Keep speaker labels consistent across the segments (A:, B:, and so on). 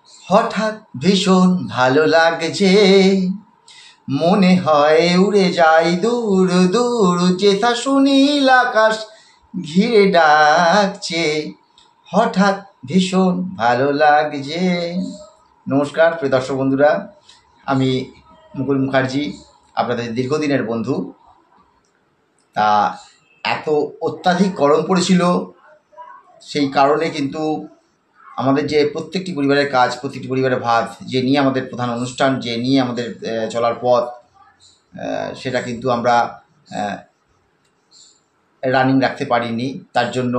A: হঠাৎ ভীষণ ভালো লাগছে, মনে হয় উড়ে যাই দূর দূর, যেথা সুনীল আকাশ ঘিরে ডাকছে। হঠাৎ ভীষণ ভালো লাগছে। নমস্কার প্রিয় দর্শক বন্ধুরা, আমি মুকুল মুখার্জি, আপনাদের দীর্ঘদিনের বন্ধু। তা এত অত্যাধিক গরম পড়েছিল, সেই কারণে কিন্তু আমাদের যে প্রত্যেকটি পরিবারের কাজ, প্রত্যেকটি পরিবারের ভাত, যে নিয়ে আমাদের প্রধান অনুষ্ঠান, যে নিয়ে আমাদের চলার পথ, সেটা কিন্তু আমরা রানিং রাখতে পারিনি। তার জন্য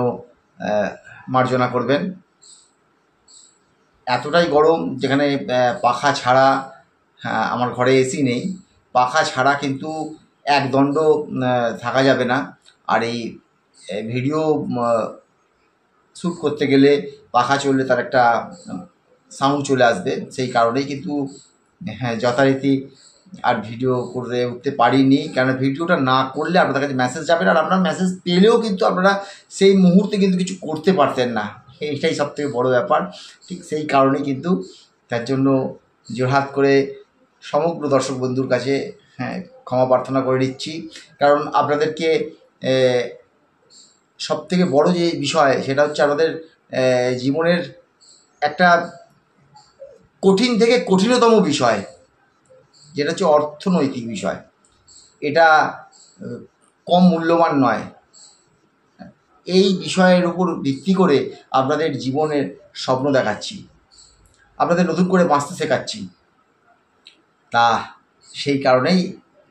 A: মার্জনা করবেন। এতটাই গরম, যেখানে পাখা ছাড়া, আমার ঘরে এসি নেই, পাখা ছাড়া কিন্তু একদণ্ড থাকা যাবে না। আর এই ভিডিও শ্যুট করতে গেলে পাখা চললে তার একটা সাউন্ড চলে আসবে, সেই কারণেই কিন্তু যথারীতি আর ভিডিও করে উঠতে পারিনি। কারণ ভিডিওটা না করলে আপনাদের কাছে মেসেজ যাবে না, আর আপনার মেসেজ পেলেও কিন্তু আপনারা সেই মুহূর্তে কিন্তু কিছু করতে পারতেন না। এইটাই সবথেকে বড় ব্যাপার। ঠিক সেই কারণেই কিন্তু, তার জন্য জোরহাত করে সমগ্র দর্শক বন্ধুর কাছে ক্ষমা প্রার্থনা করে নিচ্ছি। কারণ আপনাদেরকে সবথেকে বড় যে বিষয়, সেটা হচ্ছে আমাদের জীবনের একটা কঠিন থেকে কঠিনতম বিষয়, যেটা হচ্ছে অর্থনৈতিক বিষয়। এটা কম মূল্যবান নয়। এই বিষয়ের উপর ভিত্তি করে আপনাদের জীবনের স্বপ্ন দেখাচ্ছি, আপনাদের নতুন করে বাঁচতে শেখাচ্ছি। তা সেই কারণেই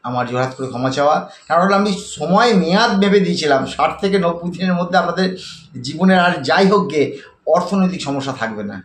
A: আমার জোরহাত করে ক্ষমা চাওয়া। কারণ আমি সময় মেয়াদ ভেবে দিয়েছিলাম 60 থেকে 90 দিনের মধ্যে আপনাদের জীবনের আর যাই হোক গে অর্থনৈতিক সমস্যা থাকবে না।